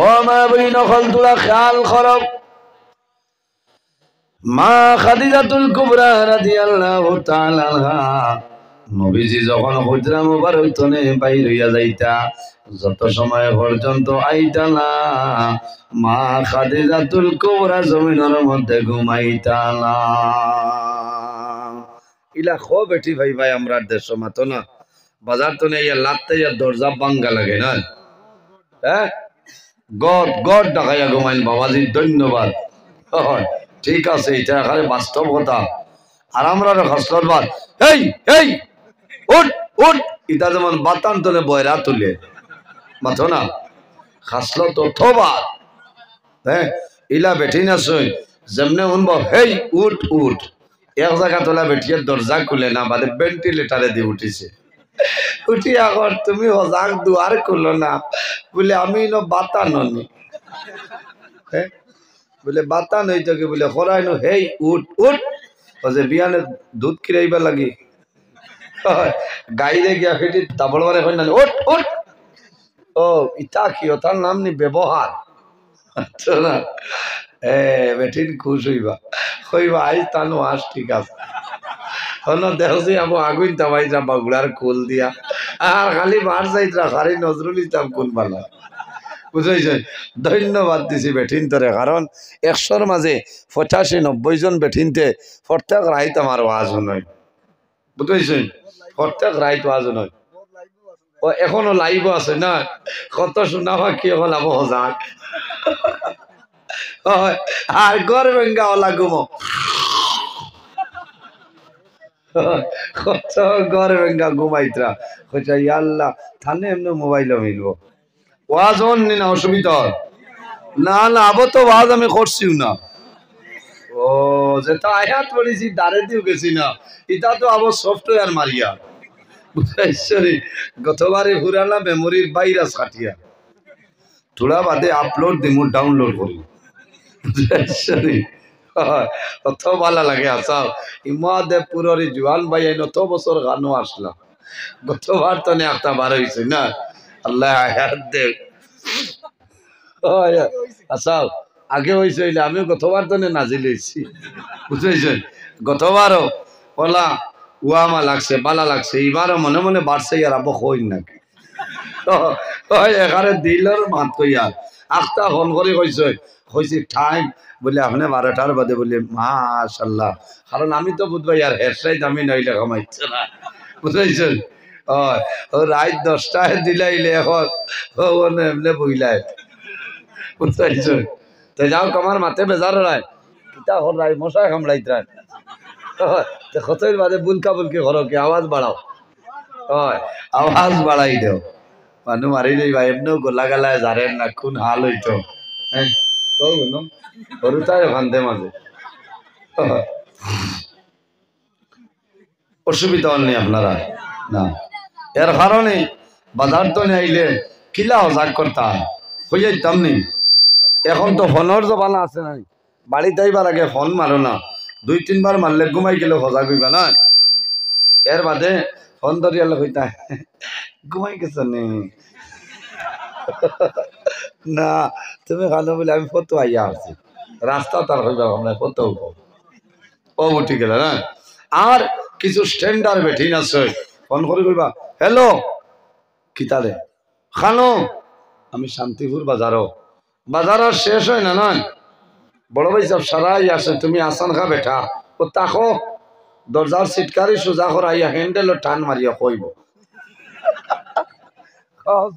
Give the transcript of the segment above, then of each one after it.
ও মা বই নকল তোরা খেয়াল করো মা খাদিজাতুল কুবরা রাদিয়াল্লাহু তাআলা আনহা নবীজি যখন হুজরা মুবারক তনে বাইর হইয়া যাইতা যত সময় পর্যন্ত আইতা না মা খাদিজাতুল কুবরা জমিনের মধ্যে ঘুমাইতা না ইলা খো বেটি ভাই ভাই আমরা দেশ মাতো না বাজার তো নেই লাত্তে দরজা ভাঙ্গা লাগে না হ্যাঁ গড গড ডাকাইয়া ঘুমাইন বাবাজি ধন্যবাদ ঠিক আছে এটা এখানে বাস্তব কথা আর আমরা খসলত বাদ এই এই উঠ উঠ এটা যেমন বাতান তোলে বয়রা তুলে মাথো না খাসলো তো থোবাদ হ্যাঁ ইলা বেঠি না শুন যেমনে শুনবো হেই উঠ উঠ এক জায়গা তোলা বেঠিয়ে দরজা খুলে না বাদে ভেন্টিলেটারে দিয়ে উঠিছে উঠি আগর তুমি হজাক দুয়ার খুললো না বলে আমি ন বাতা ননি হ্যাঁ বলে বাতা নই তোকে বলে খরাই নো হেই উঠ উঠ যে বিয়ানে দুধ খিরাইবা লাগি গাইরে গিয়া খেটি তাবড় মারে কই না উঠ উঠ ও ইটা কি ওটার নাম নি ব্যবহার আচ্ছা না বেঠিন খুশ হইবা আই তানো আস ঠিক আছে হন দেখছি আবু আগুন তাবাই যা বাগুড়ার কোল দিয়া আর খালি মার যাইতরা খালি নজরুল ইসলাম কোন বালা বুঝাইছে ধন্যবাদ দিছি বেঠিন তরে কারণ 100-র মাঝে 85-90 জন বেঠিনতে প্রত্যেক রাইত আমার ওয়াজ নয় বুঝাইছেন প্রত্যেক রাইত ওয়াজ নয় ও এখনো লাইভ আছে না কত শোনা হয় কি এখন আবু হজাক আর গর ভেঙ্গা ওলা ঘুমো কত গর ভেঙ্গা ঘুমাইতরা কইছা ইয়া আল্লাহ থানে এমনি মোবাইল মিলবো ওয়াজ অন না অসুবিধা না না আবো তো ওয়াজ আমি করছিও না ও যেটা আয়াত পড়েছি দাঁড়ে দিও গেছি না এটা তো আবো সফটওয়্যার মারিয়া বুঝাইছরি গতবারে পুরানা মেমোরির ভাইরাস কাটিয়া থোড়া বাদে আপলোড দিমু ডাউনলোড করি বুঝাইছরি কত ভালো লাগে আসাও ইমাদে পুররি জওয়ান ভাই নত বছর গানও আসলাম গতবার তো নে একটা বার হইছে না আল্লাহ হায়াত দে আসাও আগে হইছে হইলে আমি গতবার তো নাজিল হইছি বুঝাইছেন গতবারও বলা উয়ামা লাগছে বালা লাগছে এবারও মনে মনে বাড়ছে আর আবো হইন নাকি এখানে দিলর মাত কইয়া আখটা ফোন করে কইছি টাইম বলে আপনি 12টার বাদে বলে মাশাল্লাহ কারণ আমি তো বুঝবাই আর হেরসাই দামি নইলে কমাইছে না বুঝাইছেন ও রাত 10টায় দিলাইলে এখন ও এমনি বইলাই বুঝাইছেন তো যাও কমার মাথে বেজার রায় কিতা হল রায় মশা কামড়াইত রায় কতই বাদে বুলকা বুলকি করো কি আওয়াজ বাড়াও আওয়াজ বাড়াই দেও মানুষ মারি লইবা এমনিও গোলা গালায় জারেন না কোন হাল হইতো হ্যাঁ সরুতায় ভান্তে মাঝে অসুবিধা নেই আপনারা না এর কারণে বাজার তো আইলে কিলা হজাক করতা হয়ে যাইতাম নি এখন তো ফোনের জমানা আছে নাই বাড়িতে আইবার আগে ফোন মারো না 2-3 বার মারলে ঘুমাই গেলে হজাক হইবা না এর বাদে ফোন ধরিয়ালে হইতা ঘুমাই গেছ নি না তুমি খানো বলে আমি ফটো আইয়া আছি রাস্তা তার হইবা আমরা ফটো ও উঠি গেল না আর কিছু স্ট্যান্ডার বেঠিন আছে ফোন করে কইবা হ্যালো কিতালে খানো আমি শান্তিপুর বাজারও শেষ হয় না নয় বড় ভাই সব সারাই আসে তুমি আসান খা বেঠা ও তাকো দরজার সিটকারি সোজা করাইয়া হ্যান্ডেল টান মারিয়া কইব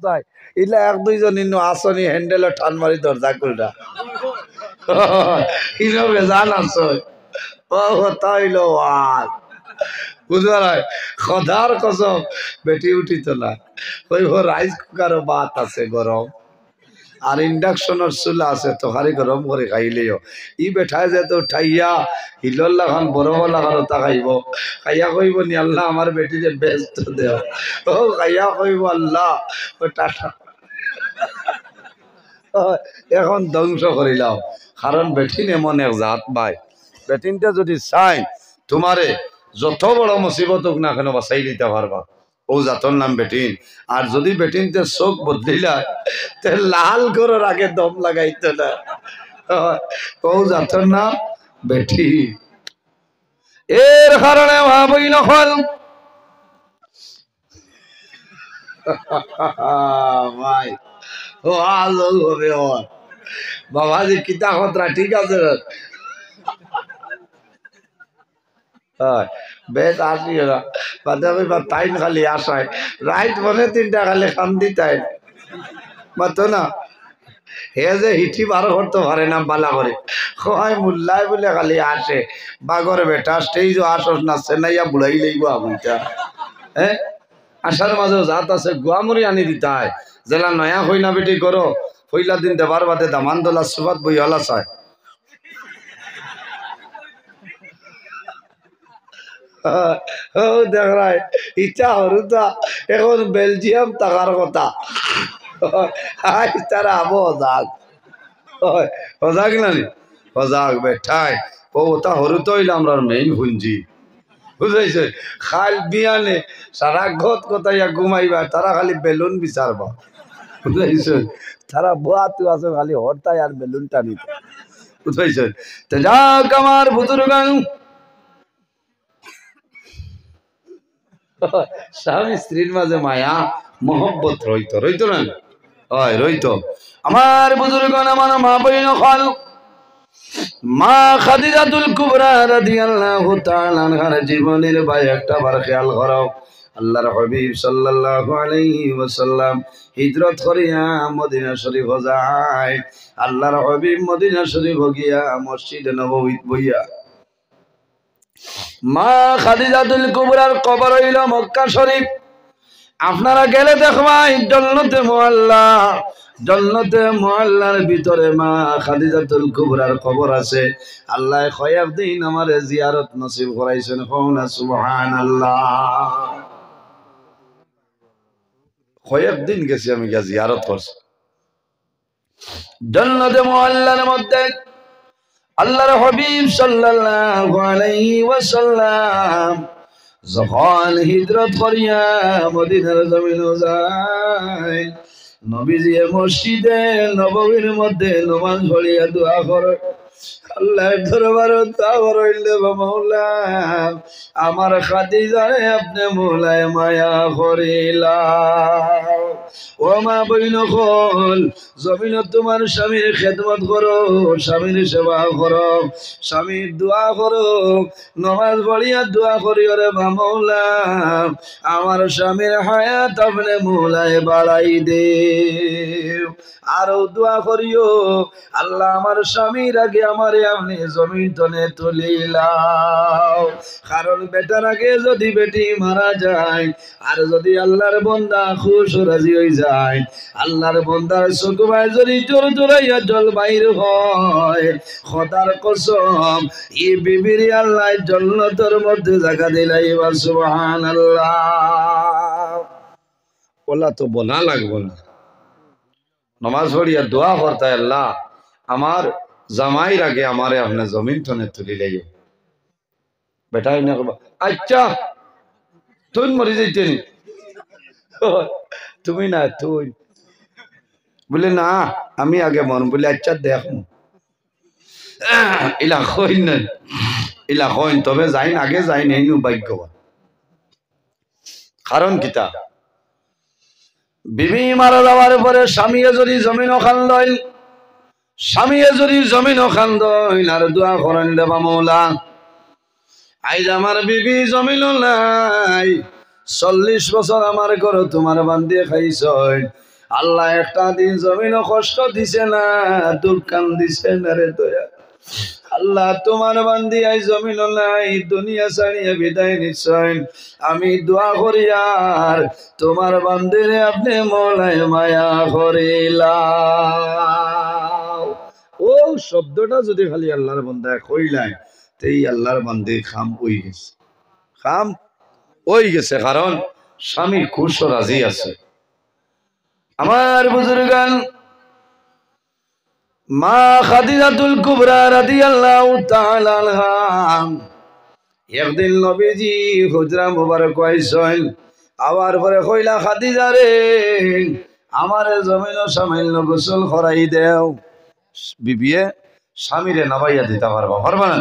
তাই ইলা 1-2 জন ইনো আসনি হ্যান্ডেল টান মারি দরজা খুলটা ইনো বেজান আছে ও তাইলো আর বুঝলাই খদার কসম বেটি উঠিত না কইব রাইস কুকারও বাত আছে গরম আর ইন্ডাকশনের চুলা আছে তরকারি গরম করে খাইলেও ই বেঠায় যে তো ঠাইয়া হিলর লাগান বরফ লাগানো তা খাইব খাইয়া কইব নি আল্লাহ আমার বেটি যে ব্যস্ত দেও ও খাইয়া কইব আল্লাহ ও টাটা এখন ধ্বংস করিলাম কারণ বেটিন এমন এক জাত ভাই বেটিনটা যদি চাই তোমারে যত বড় মুসিবত হোক না কেন বাঁচাই দিতে পারবা ও জাতর নাম বেটিন। আর যদি বেটিনতে চোখ বদলিলা তে লাল করার আগে দম লাগাইতো না। ও জাতর নাম বেটি। এর কারণে ভাবই নকল ভাই ও আজ হবে ওর বাবাজি কিতা খতরা ঠিক আছে। বেশ আসি ওরা বাদামি বা টাইম খালি আসায় রাইট মনে 3টা খালি কান্দি তাই মাতো না। হে যে হিঠি বার করতে পারে না বালা করে হয় মুল্লায় বলে খালি আসে বাগর বেটা স্টেজ আসস না চেন্নাইয়া বুড়াই লইব আমিটা। হ্যাঁ আসার মাঝে জাত আছে গুয়ামুড়ি আনি দিতায় জেলা নয়া হই না বেটি করো পইলা দিন দেবার বাদে দামানদোলা সুবাদ বই হলা চায়। দেখ রায় ইচ্ছা হরুতা এখন বেলজিয়াম টাকার কথা তারা আবো হজাক হজাক নানি হজাক বেঠাই ও ওটা হরুত হইলে আমরা মেইন পুঞ্জি বুঝাইছে। খাল বিয়ানে সারা ঘত কথাইয়া ঘুমাইবা তারা খালি বেলুন বিচারবা বুঝাইছে। তারা বুয়া তু আছে খালি হরতাই আর বেলুন টানিত বুঝাইছে। তে যাক আমার বুজুর্গান স্বামী স্ত্রীর মাঝে মায়া মহব্বত রইতো রইতো না হয় রইতো। আমার বুজুর্গণ আমার মা বইন খাল মা খাদিজাতুল কুবরা রাদিয়াল্লাহু তাআলা আনহার জীবনের ভাই একটা বার খেয়াল করো। আল্লাহর হাবিব সাল্লাল্লাহু আলাইহি ওয়াসাল্লাম হিজরত করিয়া মদিনা শরীফ যায়। আল্লাহর হাবিব মদিনা শরীফ গিয়া মসজিদে নববীত বইয়া মা খাদিজাতুল কুবরার কবর হইল মক্কা শরীফ। আপনারা গেলে দেখবাই জন্নতে মুআল্লা জন্নতে মুআল্লার ভিতরে মা খাদিজাতুল কুবরার কবর আছে। আল্লাহ কয়েকদিন আমারে জিয়ারত নসিব করাইছেন কওনা সুবহানাল্লাহ। কয়েকদিন গেছি আমি গিয়া জিয়ারত করছি জন্নতে মুআল্লার মধ্যে। আল্লাহর হাবিব সাল্লাল্লাহু আলাইহি ওয়াসাল্লাম যখন হিজরত করিয়া মদিনার জমিনে যায় নবীজি মসজিদে নববীর মধ্যে নামাজ পড়িয়া দোয়া করে আল্লাহর দরবারে দোয়া করিলে মাওলা আমার খাদিজারে আপনি মওলায় মায়া করিলা। ও মা বইন কল জমিন তোমার স্বামীর খেদমত করো স্বামীর সেবা করো স্বামীর দোয়া করো নামাজ পড়িয়া দোয়া করি রে মাওলা আমার স্বামীর হায়াত আপনি মওলায় বাড়াই দে। আরো দোয়া করিও আল্লাহ আমার স্বামীর আগে আমারে আপনি জমিন তনে তুলিলাও। কারণ বেটার আগে যদি বেটি মারা যায় আর যদি আল্লাহর বান্দা খুশ রাজি হয়ে যায় আল্লাহর বান্দার চোখ ভাই যদি জোর জোরাইয়া জল বাইর হয় খোদার কসম এই বিবির আল্লাহ জান্নাতের মধ্যে জায়গা দিলাই বা সুবহানাল্লাহ। ওলা তো বলা লাগবো না নামাজ পড়িয়া দোয়া করতে আল্লাহ আমার জামাইর আগে আমারে আপনার জমিন টনে তুলি লাইও বেটাই না আচ্ছা তুই মরে যাইতে তুমি না তুই বলে না আমি আগে মন বলে আচ্ছা দেখো ইলা কইন না ইলা কইন তবে যাইন আগে যাইন এই ভাগ্যবান। কারণ কিতা বিবি মারা যাওয়ার পরে স্বামী যদি জমিন খান লয় স্বামী যদি জমিন খান দইল আর দোয়া করেন দেবা মৌলা আইজ আমার বিবি জমিন নাই 40 বছর আমার ঘর তোমার বান্দিয়ে খাইছ আল্লাহ একটা দিন জমিন কষ্ট দিছে না দুঃখ দিছে না রে দয়া আল্লাহ তোমার বান্দি আই জমিন নাই দুনিয়া ছাড়িয়ে বিদায় নিশ্চয় আমি দোয়া করি আর তোমার বান্দিরে আপনি মওলায় মায়া করিলা। ও শব্দটা যদি খালি আল্লাহর বান্দা কইলাই তেই আল্লাহর বান্দি খাম ওই গেছে খাম ওই গেছে কারণ স্বামী খুশ রাজি আছে। আমার বুজুর্গান মা খাদিজাতুল কুবরা রাদিয়াল্লাহু তাআলা আনহা একদিন নবীজি হুজরা মুবারক আইছেন আবার পরে কইলা খাদিজা রে আমারে জমিন সামান্য গোসল করাই দেও। বিবিয়ে স্বামীরে নাবাইয়া দিতে পারবা, পারবা না?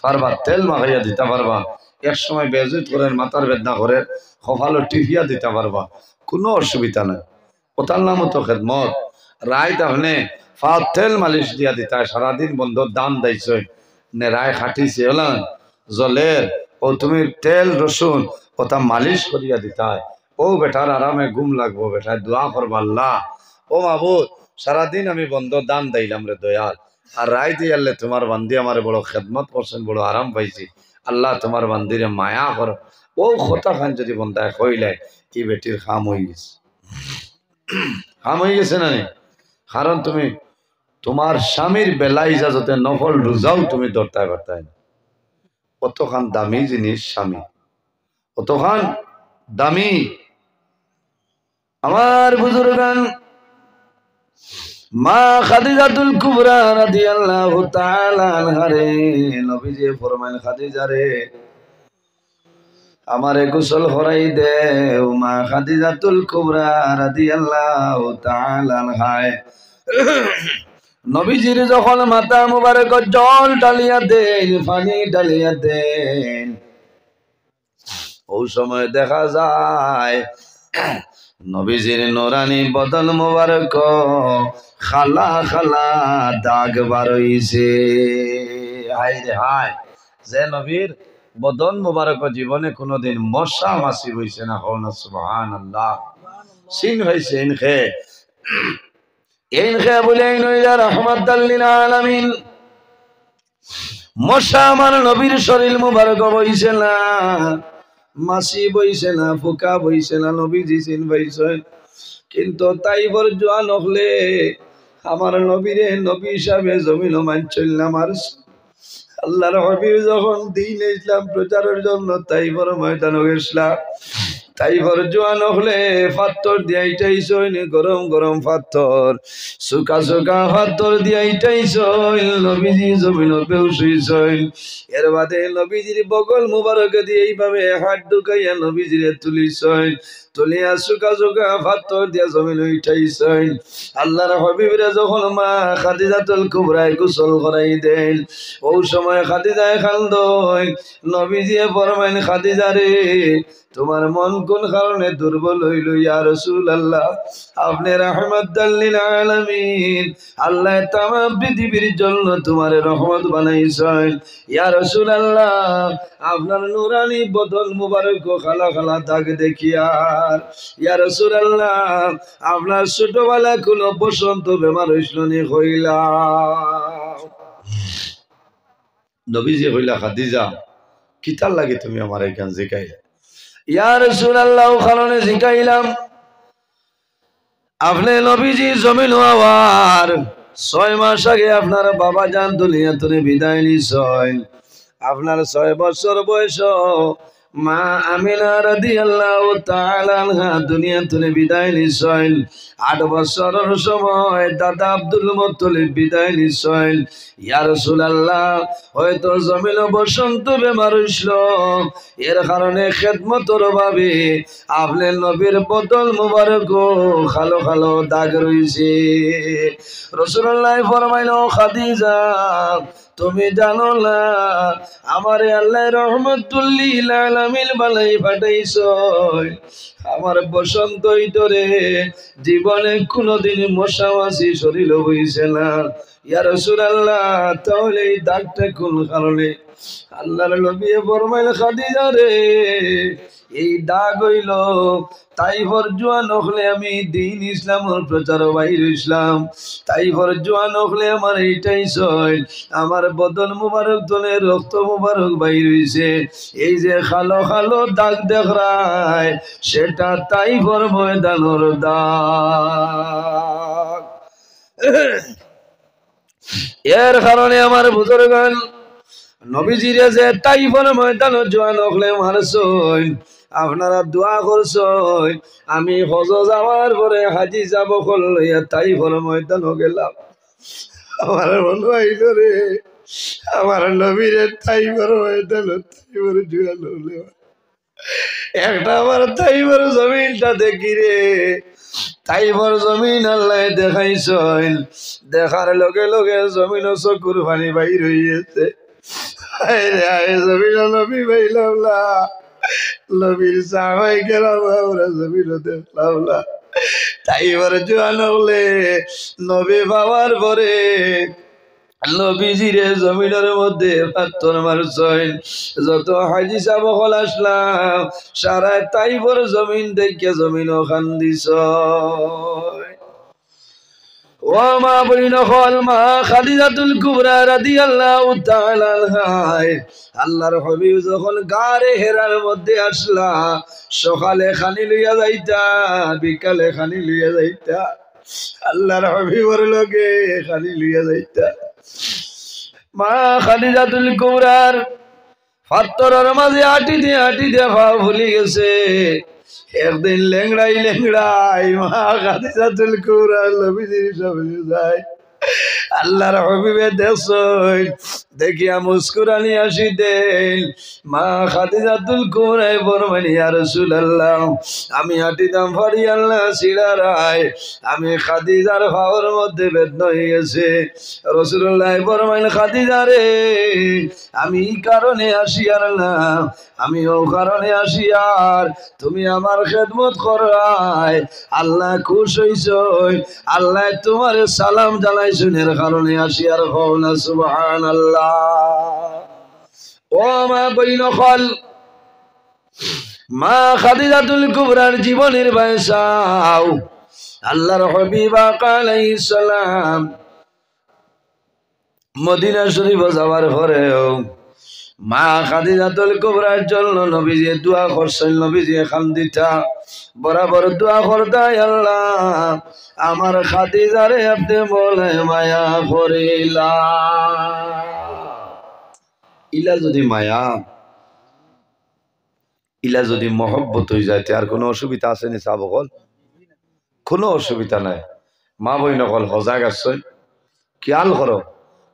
পারবা। তেল মাখাইয়া দিতে পারবা, এক সময় বেজুত করে মাথার বেদনা করে কপালো টিফিয়া দিতে পারবা, কোনো অসুবিধা নাই। ওটার নামও তো খেদমত। রায় তাহলে ফাও তেল মালিশ দিয়া দিতা, সারাদিন বন্ধ দান দাইছ নে রায় খাটিছে হল জলের, ও তুমি তেল রসুন ওটা মালিশ করিয়া দিতায়, ও বেটার আরামে ঘুম লাগবো, বেটার দোয়া করবা আল্লাহ ও মাহবুব সারাদিন আমি বন্ধ দান দাইলাম রে দয়াল, আর রায় দিয়ালে তোমার বান্দি আমার বড় খেদমত করছেন, বড় আরাম পাইছি, আল্লাহ তোমার বান্দিরে মায়া কর। ও কথা খান যদি বন্ধায় কইলে কি বেটির খাম হয়ে গেছে, খাম হয়ে গেছে না? কারণ তুমি তোমার স্বামীর বেলা ইজাজতে নফল রোজাও তুমি ধরতে পারতে না। কতখান দামি জিনিস স্বামী, কতখান দামি। আমার বুজুর্গান মা খাদিজাতুল কুবরা রাদিয়াল্লাহু তাআলা আনহা রে নবীজি ফরমাইল খাদিজা রে আমারে গোসল করাই দেও। মা খাদিজাতুল কুবরা রাদিয়াল্লাহু তাআলা আনহা নবীজির যখন মাথা মুবারক জল ঢালিয়া দেন, পানি ঢালিয়া দেন, ওই সময় দেখা যায় নবীজির নোরানি বদন মুবারক খালা খালা দাগ বার হইছে। হায় রে হায়, যে নবীর বদন মুবারক জীবনে কোনোদিন মশা মাছি হইছে না, হন সুবহানাল্লাহ, সিন হইছে ইনখে ইনখে বলে নইলা রাহমাতাল লিল আলামিন। মশা আমার নবীর শরীর মুবারক বইছে না, মাছি বইছে না, পোকা বইছে না, নবীজি চিন বইছেন। কিন্তু তাই বর জোয়ান হলে আমার নবীরে নবী হিসাবে জমিন মানছিল না। আমার আল্লাহর হাবিব যখন দিন ইসলাম প্রচারের জন্য তাই বড় ময়দান গেছিলাম, তাই বর জোয়ান হলে পাথর দিয়াইটাইছইন, গরম গরম পাথর, শুকা শুকা পাথর দিয়াইটাইছইন, নবীজি জমিন বেউস হইছইন। এর বাদে নবীজির বগল মুবারক দিয়ে এইভাবে হাত ঢুকাইয়া নবীজিরে তুলিছইন, তুলিয়া শুকা শুকা পাথর দিয়া জমিন উঠাইছইন। আল্লাহর হাবিবরে যখন মা খাদিজাতুল কুবরায় গোসল করাই দেন, ওই সময় খাদিজায় খান্দই নবীজিয়ে ফরমাইন খাদিজা রে তোমার মন কোন কারণে দুর্বল হইল? ইয়া রাসূলুল্লাহ আপনি রাহমাতাল লিল আলামিন, আল্লাহ তামাম পৃথিবীর জন্য তোমার রহমত বানাইছেন। ইয়া রাসূলুল্লাহ আপনার নূরানি বদন মুবারক খালা খালা দাগ দেখিয়া, ইয়া রাসূলুল্লাহ আপনার ছোটবেলা কোন বসন্ত বেমার হইছিল নি কইলা? নবীজি কইলা খাদিজা কিতার লাগে তুমি আমার এই গান জিকাইলা? ইয়া রাসূলুল্লাহ কারণে জিকাইলাম আপনি নবীজি জমিন হওয়ার 6 মাস আগে আপনার বাবা জান দুনিয়া থেকে বিদায় নিছেন। আপনার 6 বছর বয়স মা আমিনা রাদিয়াল্লাহু তাআলা আনহা দুনিয়া থেকে বিদায় নিছেন। 8 বছরের সময় দাদা আব্দুল মুত্তালিব বিদায় নিছেন। ইয়া রাসূলুল্লাহ হয়তো জমিন বসন্ত বেমার হইছিল, এর কারণে খেদমতের ভাবে আপনি নবীর বদল মুবারক খালো খালো দাগ রইছে। রাসূলুল্লাহ ফরমাইলো খাদিজা তুমি জানো না আমারে আল্লাহ রহমাতুল লিল আলামিন বানাই পাঠাইছেন। আমার বসন্ত ইতরে জীবনে কোনোদিন মশা মাছি শরীর হইছে না। ইয়া রাসূলুল্লাহ তাহলে এই দাগটা কোন কারণে? আল্লাহর নবী ফরমাইল খাদিজা রে এই দাগ হইল তাইফর জোয়ান হলে আমি দিন ইসলামের প্রচার বাইর ইসলাম, তাইফর জোয়ান হলে আমার এইটাই সয় আমার বদন মুবারক দলে রক্ত মুবারক বাইর হইছে। এই যে খালো খালো দাগ দেখায় সেটা তাইফর ময়দানের দাগ। এর কারণে আমার বুজুর্গান নবীজিরে যে তাইফের ময়দানে জোয়ান হলে মারছই, আপনারা দোয়া করছই আমি হজ যাওয়ার পরে হাজি যাব লইয়া তাইফের ময়দানে গেলাম। আমার মনে হইল রে আমার নবীরে তাইফের ময়দানে তাইফের জোয়ান হলে একটা আমার তাইবার জমিনটা দেখি রে, তাইবার জমিন আল্লাহ দেখাইছেন, দেখার লগে লগে জমিন চকুর পানি বাইর হইয়াছে। জমিন নবী পাইলাম না, নবীর সাহাবাই গেলাম আমরা, জমিন দেখলাম না। তাইবার জোয়ান হলে নবী বাবার পরে নবীজিরে জমিনের মধ্যে পাথর মারছেন। যত হাজি সাহেব হল আসলাম, সারা তাইবর জমিন দেখে জমিনও খান্দিছ। ও মা বইন হল মা খাদিজাতুল কুবরা রাদিয়াল্লাহু তাআলা আনহা, আল্লাহর হাবিব যখন গারে হেরার মধ্যে আসলা, সকালে খানি লইয়া যাইতা, বিকালে খানি লইয়া যাইতা, আল্লাহর হাবিবের লগে খানি লইয়া যাইতা। মা খাদিজাতুল কুবরার পাথরের মাঝে হাঁটিতে পা ভুলি গেছে। একদিন লেংড়াই মা খাদিজাতুল কুবরা নবীজির সামনে যায়। আল্লাহর হাবিবে দেখছই, দেখিয়া মুস্কুরানি আসি দেন। মা খাদিজাতুল কুবরা ফরমাইলেন, ইয়া রাসূলুল্লাহ, আমি হাঁটিতাম পারি আল্লাহ সিলারায়, আমি খাদিজার পাওয়ার মধ্যে বেদনা হয়ে গেছে। রাসূলুল্লাহ ফরমাইলেন, খাদিজা রে, আমি এই কারণে আসি আর না, আমি ও কারণে আসি আর তুমি আমার খেদমত করাই আল্লাহ খুশ হইছই, আল্লাহ তোমার সালাম জানাইছেন, এর কারণে আসি আর হও না সুবহানাল্লাহ। ও মা বইন হল মা খাদিজাতুল কুবরার জীবনের বয়সাও আল্লাহর হাবিব আলাইহিস সালাম মদিনা শরীফ যাওয়ার পরেও মা খাদিজাতুল কুবরার জন্য নবীজি দোয়া করছেন। নবীজি খান্দিতা বরাবর দোয়া করতাই, আল্লাহ আমার খাদিজারে আপনি বলে মায়া করিলা। ইলা যদি মায়া, ইলা যদি মহব্বত হয়ে যায়, আর কোনো অসুবিধা আছে নি? সাবকল কোনো অসুবিধা নাই। মা বই নকল সজাগ আসছেন, খেয়াল করো,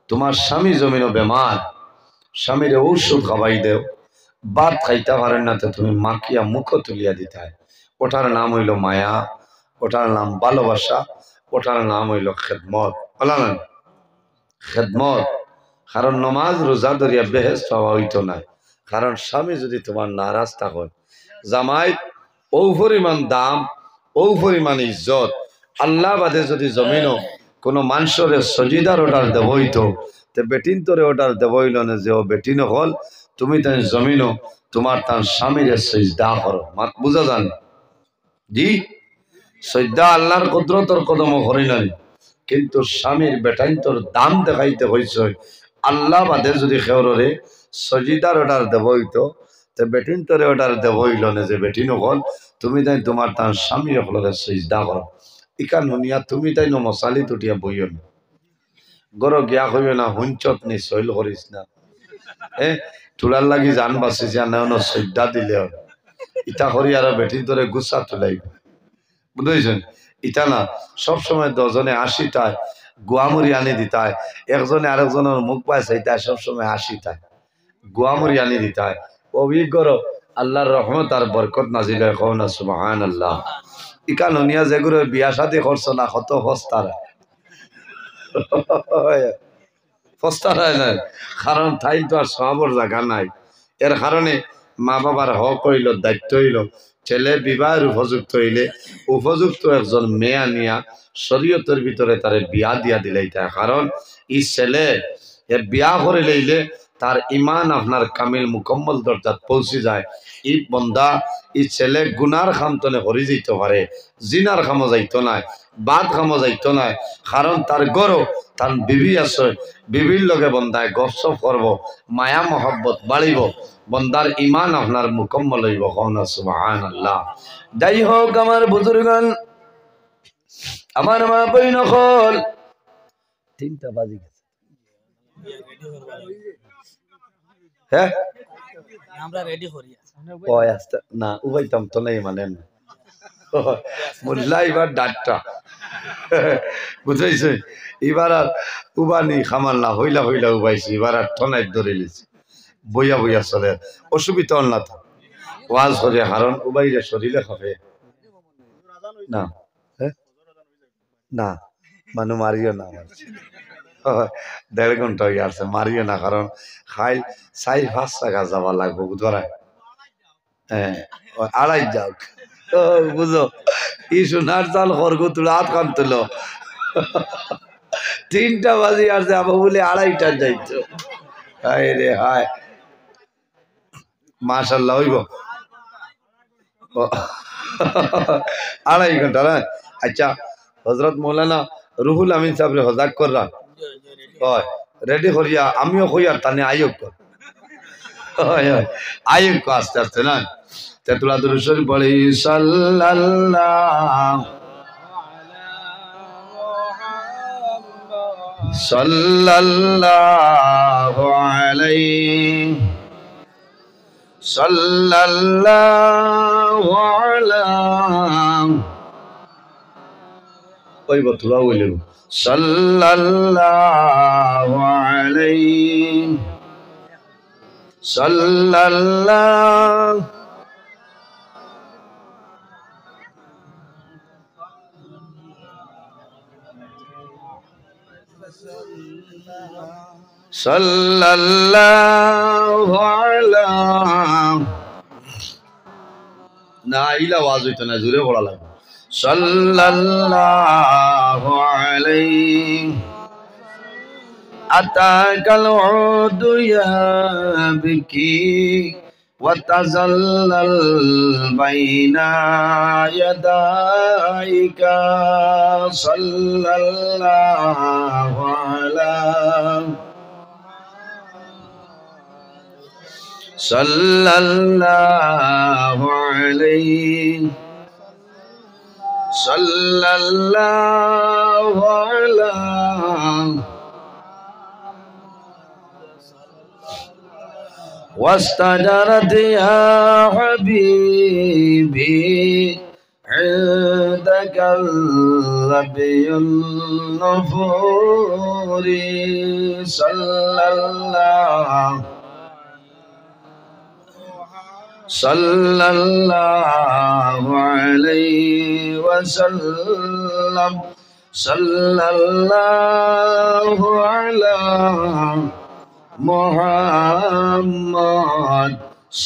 তোমার স্বামী জমিনও বেমার, স্বামীর ঔষধ খাওয়াই দেও, ভাত খাইতে পারেন না, তো তুমি মাখিয়া মুখ তুলিয়া দিতে হয়। ওটার নাম হইল মায়া, ওটার নাম ভালোবাসা, ওটার নাম হইল খেদমত। বলা না খেদমত। কারণ নমাজ রোজা ধরিয়া বেহেস পাওয়া হইতো না, কারণ স্বামী যদি তোমার নারাজ থাকো, জামাই ও পরিমাণ দাম, ও পরিমাণ ইজ্জত, আল্লাহ বাদে যদি জমিনও কোনো মানুষের সজিদার অর্ডার দেব হইতো, তে বেটিন তোরে অর্ডার দেব হইল না যে ও বেটিন হল, তুমি তাই জমিনও তোমার তার স্বামীর সজদা করো। মাত বুঝা যান জি, সজদা আল্লাহর কুদরতর কদম করি নাই, কিন্তু স্বামীর বেটাইন তোর দাম দেখাইতে হয়েছে। আল্লাহ বাদে যদি খেওরে সজিদার অর্ডার দেব হইতো, তে বেটিন তোরে অর্ডার দেব হইল না যে বেটিন হল, তুমি তাই তোমার তার স্বামী হলরে সজদা করো। ইকা নুনিয়া তুমি তাই নো মশালি তুটিয়া বইও না, গরো গিয়া হইও না, হুঞ্চত নি সইল করিস না, চুলার লাগি জান বাঁচিছে না, সজদা দিলে ইটা করি আর বেটিন তোরে গুসা তুলাইব, বুঝেছেন? ইটা না সবসময় 10 জনে 80টায় গোয়ামুড়ি আনি দিতায়, একজনে আরেকজনের মুখ পায় সেইটায় সবসময় 80টায় গোয়ামুড়ি আনি দিতায়। অভিজ্ঞ আল্লাহর রহমত আর বরকত নাজিল হয়, কও না সুবহানাল্লাহ। ইকা ননিয়া যেগুলো বিয়া শাদী করছো না, কত ফস্তার ফস্তার হয় না, কারণ তাই তো আর সবর জায়গা নাই। এর কারণে মা বাবার হক হইল, দায়িত্ব হইল, ছেলে বিবাহের উপযুক্ত হইলে উপযুক্ত একজন মেয়া নিয়া শরীয়তের ভিতরে তারে বিয়া দিয়া দিলাইতা। কারণ এই ছেলে বিয়া করে লইলে তার ইমান আপনার কামিল মুকম্মল দরজাত পৌঁছে যায়। ই বন্দা ই ছেলে গুনার খামতনে হরি যাইতে পারে, জিনার খামো যাইতো নাই, বাদ খামো যাইতো নাই, কারণ তার গরো তার বিবি আছে, বিবির লগে বন্দায় গপসপ করব, মায়া মহব্বত বাড়িব, বন্দার ইমান আপনার মুকম্মল হইব। কওনা সুবহানাল্লাহ। যাই হোক আমার বুজুর্গান, আমার মা বই নকল 3টা বাজি গেছে, হ্যাঁ আমরা রেডি করি না উবাইতাম তো নাই মানে মোল্লা এবার ডাক্তা বুঝাইছে, এবার আর উবানি খামাল না হইলা হইলা উবাইছি, এবার আর টনাই ধরে লিছি, বইয়া বইয়া চলে, অসুবিধা হল না। ওয়াজ করে কারণ উবাইরে শরীরে খাবে না না মানু মারিও না 1.5 ঘন্টা হয়ে আসছে মারিও না কারণ খাইল 4-5 টাকা যাওয়া লাগবো বুধবারায় হ্যাঁ 2.5 যাও বুঝো ই সোনার চাল খরগো তুলে হাত কান তুলো 3টা বাজে আর যাবো বলে 2.5টা যাইতো হায় রে হায় মাশাআল্লাহ হইব 2.5 ঘন্টা না আচ্ছা হযরত মৌলানা রুহুল আমিন সাহেব হজাক কররা হয় রেডি করিয়া আমিও কই আর তানে আয়োগ কর আয়োগ আস্তে আস্তে না তেতুলা দুরূদ শরীফ পড়ি সাল্লাল্লাহু আলা ওই বতুলা বললেন সাল্লাল্লাহু আলাইহি সাল্লাল্লাহু সাল্লাল্লাহু আলা না ইলা আওয়াজ হইতো না জোরে পড়া লাগবে সাল্লাল্লাহু আলাইহি আতাকাল উদু ইয়াবকি ওয়া তাজাল্লাল বাইনা ইয়াদাইকা সাল্লাল্লাহু আলা সাল্লাল্লাহু আলাইহি সাল্লাল্লাহু আলা واستجرت يا حبيبي عندك النبي النفور صلى الله عليه وسلم صلى الله على محمد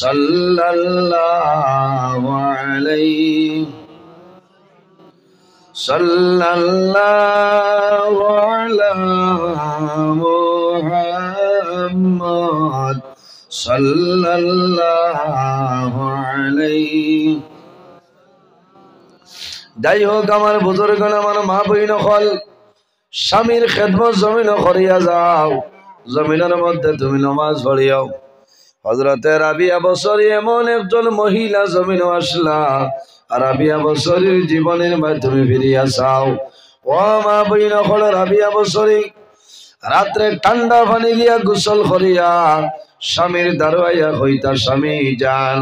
صلى الله عليه صلى الله على محمد صلى الله عليه যাই হোক আমার বুজুর্গগণ আমার মা বইন হল স্বামীর খেদমত জমিন করিয়া যাও জমিনের মধ্যে তুমি নামাজ পড়িও হযরতে রাবিয়া বসরি এমন একজন মহিলা জমিনে আসলা আর রাবিয়া বসরির জীবনের মাধ্যমে ফিরিয়া যাও ও মা বইন হল রাবিয়া বসরি রাত্রে ঠান্ডা পানি দিয়া গোসল করিয়া স্বামীর দারোয়াইয়া হইতা স্বামী জান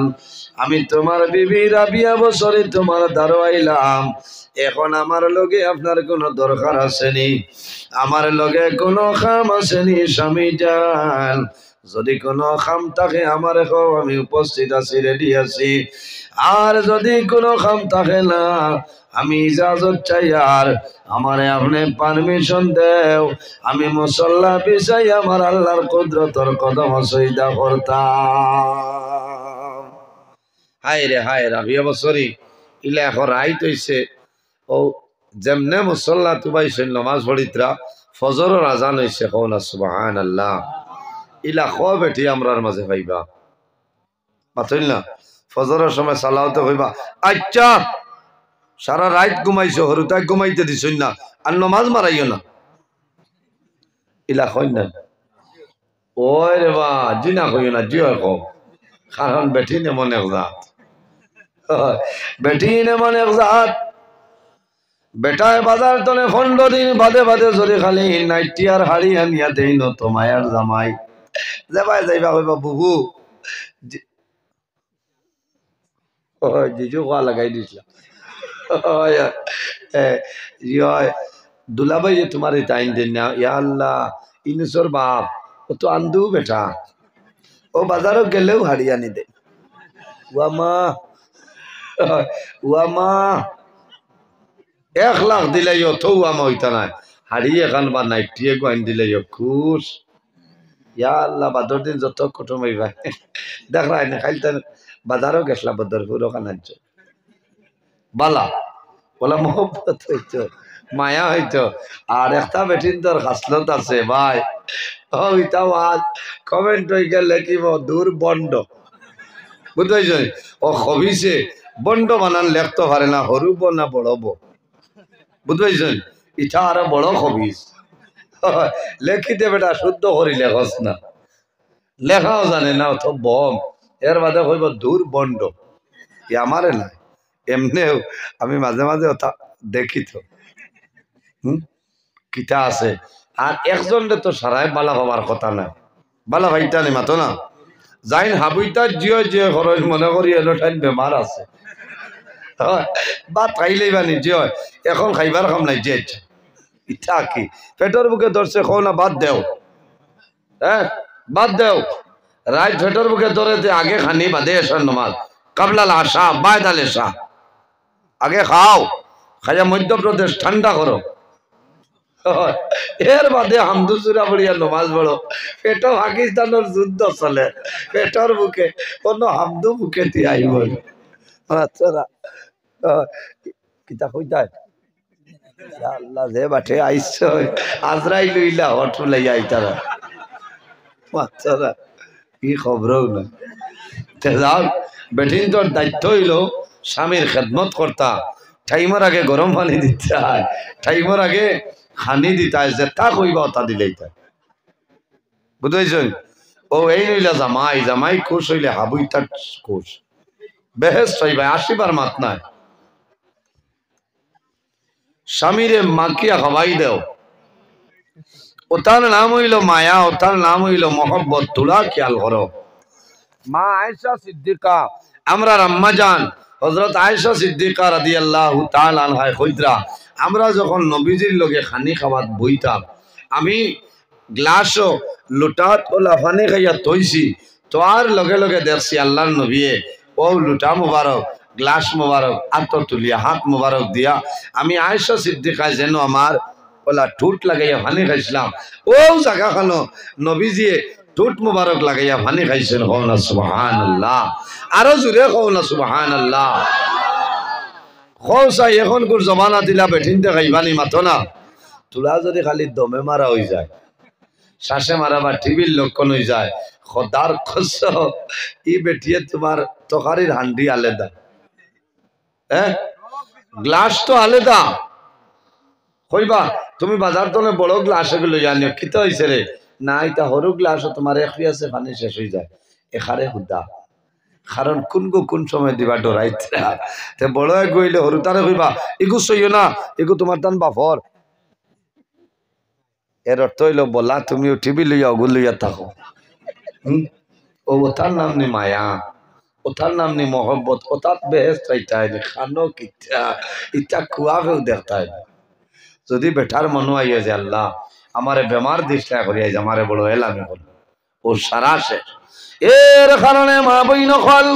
আমি তোমার বিবি রাবিয়া বসরি তোমার দারোয়াইলাম এখন আমার লগে আপনার কোনো দরকার আসেনি আমার লগে কোনো কাম আসেনি স্বামী জান যদি কোনো কাম থাকে আমার এখন আমি উপস্থিত আছি রেডি আছি আর যদি কোনো কাম থাকে না আমি ইজাজত চাই আর আমারে আপনি পারমিশন দেও আমি মুসল্লা বিছাই আমার আল্লাহর কুদরতর কদম সজদা করতাম হায় রে হায় রাবিয়া বসরি ইলা এখন রাইত হইছে ও যেমনে মুসল্লা তুবাইছেন নামাজ পড়িতরা ফজরের আজান হইছে কোন সুবহানাল্লাহ ইলা খ বেটি আমরার মাঝে পাইবা পাতইল না ফজরের সময় সালাওতে হইবা আচ্ছা সারা রাত ঘুমাইছো হরুতাই ঘুমাইতে দিছই না আর নামাজ মারাইও না ইলা কই না ওই রে বা জিনা কইও না জিও কও কারণ বেটি নে মনে জাত বেটি নে মনে জাত বেটায় বাজার তলে 15 দিন বাদে বাদে যদি খালি নাইটি আর হাড়ি আনিয়া দেই ন তো মায়ার জামাই যাবাই যাইবা কইবা বুবু ও জিজু কোয়া লাগাই দিছিলা দুলাভাই যে তোমার টাইম দেন না ইয়া আল্লাহ ইনসর বাপ ও তো আন্দু বেটা ও বাজারও গেলেও হাড়ি আনি দে ওয়ামা ওয়ামা 1 লাখ দিলে তো ওয়ামা হইতা না হাড়ি এখন বা নাইটিয়ে গোয়াইন দিলে খুশ ইয়া আল্লাহ বাদর দিন যত কুটুম হইবা দেখ রাই না খাইতে বাজারও গেছলা বদরপুর ওখানে বালা বলা মোহব্বত হইতো মায়া হইতো আর একটা বেটিন তোর হাসলত আছে ভাই ওইটা আজ কমেন্ট হয়ে গেলে কি দূর বন্ড বুঝতে ও খবিছে বন্ড বানান লেখতে পারে না হরুব না বড়ব বুঝতে ইটা আরো বড় খবিস লেখিতে বেটা শুদ্ধ করি লেখস না লেখাও জানে না তো বম এর বাদে হইব দূর বন্ড আমারে না এমনিও আমি মাঝে মাঝে ওটা দেখি তো কিতা আছে আর একজনরে তো সারাই বালা হবার কথা না বালা ভাইটা নেই মাতো না যাইন হাবুইটা জিও জিও খরচ মনে করি এলো ঠাইন বেমার আছে বা খাইলেই বানি জিও এখন খাইবার কাম নাই যে ইচ্ছা কি পেটর বুকে ধরছে খাও না বাদ দেও হ্যাঁ বাদ দেও রাত পেটর বুকে ধরে আগে খানি বাদে এসার নমাজ কাবলাল আশা বায়দাল এশা আগে খাও খাইয়া মধ্যপ্রদেশ ঠান্ডা করো এর বাদে হামদুসুরা পড়িয়া নমাজ পড়ো পেট পাকিস্তানের যুদ্ধ চলে পেটর বুকে কোনো হামদু বুকে দিয়ে আইব আচ্ছা কিতা কইতাই আল্লাহ যে বাটে আইস আজরাই লইলা হঠু লাইয়া আইতারা বাচ্চারা কি খবরও না যাও বেটিন তোর দায়িত্ব হইল স্বামীর খেদমত করতা টাইমের আগে গরম পানি দিতে হয় টাইমের আগে খানি দিতে হয় যে তা কইবা তা দিলেই তাই বুঝতেছ ও এই নইলা জামাই জামাই খুশ হইলে হাবুই তার খুশ বেহেস হইবা 80 বার মাত নাই স্বামীরে মাকিয়া খাওয়াই দেও ওটার নাম হইল মায়া ওটার নাম হইল মহব্বত তুলা খেয়াল করো মা আয়েশা সিদ্দিকা আমরা আম্মা জান হযরত আয়েশা সিদ্দিকা রাদিয়াল্লাহু তাআলা আনহা কইতরা আমরা যখন নবীজির লগে খানি খাওয়াত বইতাম আমি গ্লাসও লুটাত ওলা পানি খাইয়া তৈছি তো আর লগে লগে দেখছি আল্লাহর নবীয়ে ও লুটা মুবারক গ্লাস মুবারক আত তুলিয়া হাত মুবারক দিয়া আমি আয়েশা সিদ্দিকা যেন আমার ওলা ঠুট লাগাইয়া পানি খাইছিলাম ও জায়গা খানো নবীজিয়ে ঠুট মুবারক লাগাইয়া পানি খাইছেন কও না সুবহানাল্লাহ আরো জোরে কও না সুবহানাল্লাহ খোসা এখন কোন জমানা দিলা বেঠিনতে খাইবানি মাতো না তুলা যদি খালি দমে মারা হয়ে যায় শ্বাসে মারা বা টিভির লক্ষণ হয়ে যায় খোদার খস ই বেটিয়ে তোমার তরকারির হান্ডি আলাদা হ্যাঁ গ্লাস তো আলাদা কইবা তুমি বাজার তলে বড় গ্লাস এগুলো জানিও কিতা হয়েছে রে না এটা সরু গ্লাস তোমার একই আছে পানি শেষ হয়ে যায় এখারে হুদা কারণ কোন সময় দিবা ডরাইতে বড় গইলে সরু তারে কইবা এগু সইও না এগু তোমার টান বাফর এর অর্থ হইল বলা তুমি টিভি লইয়া ওগুলো লইয়া থাকো ও ওটার নাম নি মায়া ওটার নাম নি মহব্বত ওটার বেহেস চাইতাই খানো কিতা ইটা খুয়াবেও দেখতাই যদি বেটার মনো আইয়া যে আল্লাহ আমারে বেমার দিশটা করিয়া যে আমারে বড় এলামি হল ও সারা শেষ এর কারণে মা বইন খল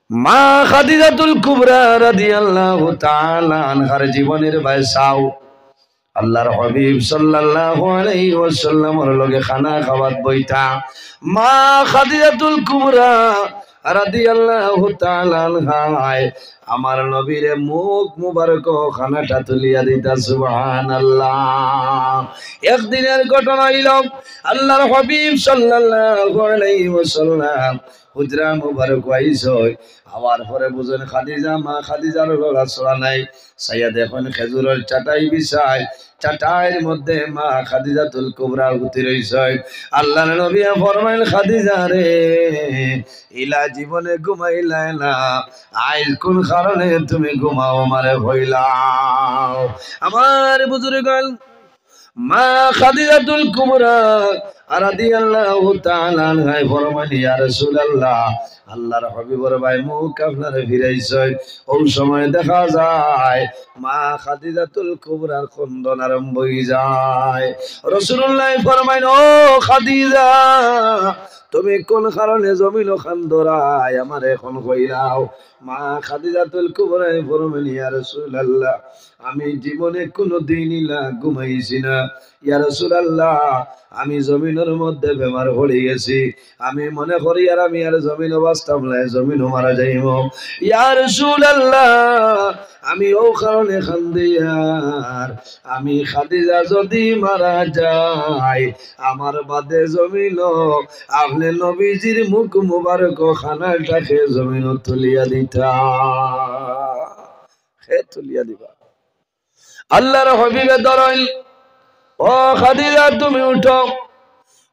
মা খাদিজাতুল কুবরা রাদিয়াল্লাহু তাআলা আনহার জীবনের বয়সাও আল্লাহর হাবিব সাল্লাল্লাহু আলাইহি ওয়াসাল্লামের লগে খানা খাওয়াত বইতা মা খাদিজাতুল কুবরা রাদিয়াল্লাহু তাআলা আনহা আমার নবীর মুখ মুবারক খানাটা তুলিয়া দিতা সুবহানাল্লাহ একদিনের ঘটনা হইল আল্লাহর হাবিব সাল্লাল্লাহু আলাইহি ওয়াসাল্লাম হুজরা মুবারক আইসয় আবার পরে বুঝেন খাদিজা মা খাদিজার গলা ছড়া নাই সাইয়া দেখেন খেজুরের চাটাই বিছায় চাটাইয়ের মধ্যে মা খাদিজাতুল কুবরা উঠে রইছে আল্লাহর নবী ফরমাইল খাদিজা রে ইলা জীবনে ঘুমাইলা না আইল কোন কারণে তুমি ঘুমাও মারে হইলাও আমার বুজুর্গ মা খাদিজাতুল কুবরা রাদিয়াল্লাহু তাআলা আনহা ফরমান ইয়া রাসূলুল্লাহ আল্লাহর হাবিবের ভাই মুখ আপনারে ফিরাইছেন ওই সময় দেখা যায় মা খাদিজাতুল কুবরার খন্দন আরম্ভ হয়ে যায় রাসূলুল্লাহ ফরমাইন ও খাদিজা তুমি কোন কারণে জমিন খান্দরায় আমার এখন কইরাও মা খাদিজাতুল কুবরা ফরমাইন ইয়া রাসূলুল্লাহ আমি জীবনে কোনো দিনই না ঘুমাইছি না ইয়া রাসূলুল্লাহ আমি জমিনের মধ্যে বেমার পড়ে গেছি আমি মনে করি আর আমি আর জমিন বাঁচতাম না জমিন মারা যাইব ইয়া রাসূলুল্লাহ আমি ও কারণে খান্দি আর আমি খাদিজা যদি মারা যায় আমার বাদে জমিন আপনি নবীজির মুখ মুবারক খানাটাকে জমিন তুলিয়া দিতা হে তুলিয়া দিবা আল্লাহর হাবিবে দরাইল ও খাদিজা তুমি উঠো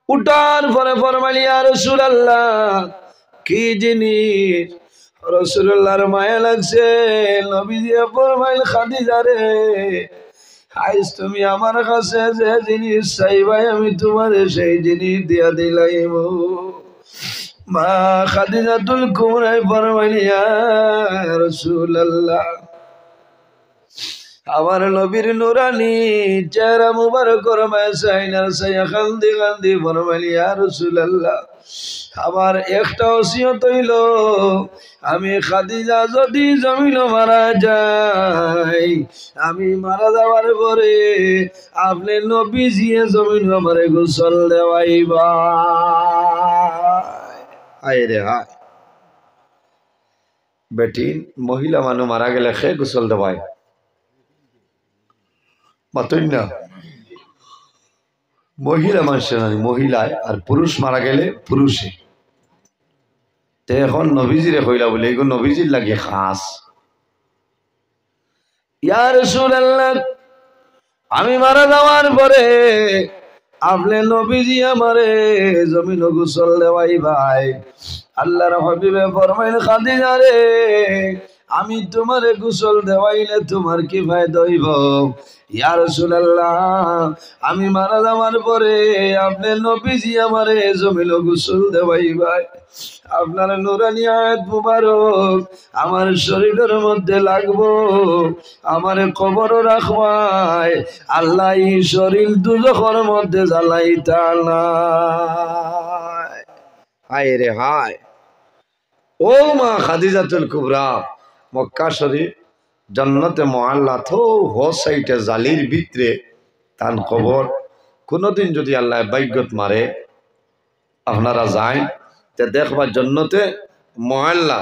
উঠার পরে ফরমাইল ইয়া রাসূলুল্লাহ কি জিনিস রাসূলুল্লাহর মায়া লাগছে নবীজি ফরমাইল খাদিজা রে আজ তুমি আমার কাছে যে জিনিস চাইবাই আমি তোমারে সেই জিনিস দিয়া দিলাম মা খাদিজাতুল কুবরা ফরমাইল ইয়া রাসূলুল্লাহ আমার নবীর নুরানি চেহারা মুবারকের মায়াসাইনার সাইয়া খান্দি খান্দি ফরমাইল ইয়া রাসূলুল্লাহ আমার একটা ওসিয়ত হইল আমি খাদিজা যদি জমিন মারা যাই আমি মারা যাওয়ার পরে আপনি নবীজি জমিন আমারে গোসল দেওয়াইবা হায় রে হায় বেটি মহিলা মানুষ মারা গেলে খে গোসল দেওয়ায় মাতই না মহিলা মানুষের মহিলায় আর পুরুষ মারা গেলে পুরুষে তে এখন নবীজিরে কইলা বলে এগুলো নবীজির লাগে খাস ইয়া রাসূলুল্লাহ আমি মারা যাওয়ার পরে আপনি নবীজি আমারে জমিন গোসল দেওয়াই ভাই আল্লাহর হাবিবে ফরমাইল খাদিজা রে আমি তোমারে গোসল দেওয়াইলে তোমার কি ফায়দা হইব ইয়া রাসূলুল্লাহ আমি মারা যাওয়ার পরে আপনি নবীজি আমারে জমিন গোসল দেওয়াইবা আপনার নূরানি আয়াত মুবারক আমার শরীরের মধ্যে লাগবো আমারে কবরও রাখবাই আল্লাহ এই শরীর দুজখের মধ্যে জ্বালাইতা না হায় রে হায় ও মা খাদিজাতুল কুবরা মক্কা শরীফ জন্নতে মুআল্লা থো হো সাইটে জালির ভিতরে তান কবর কোনদিন যদি আল্লাহ বাইগত মারে আপনারা যাই তে দেখবা জন্নতে মুআল্লা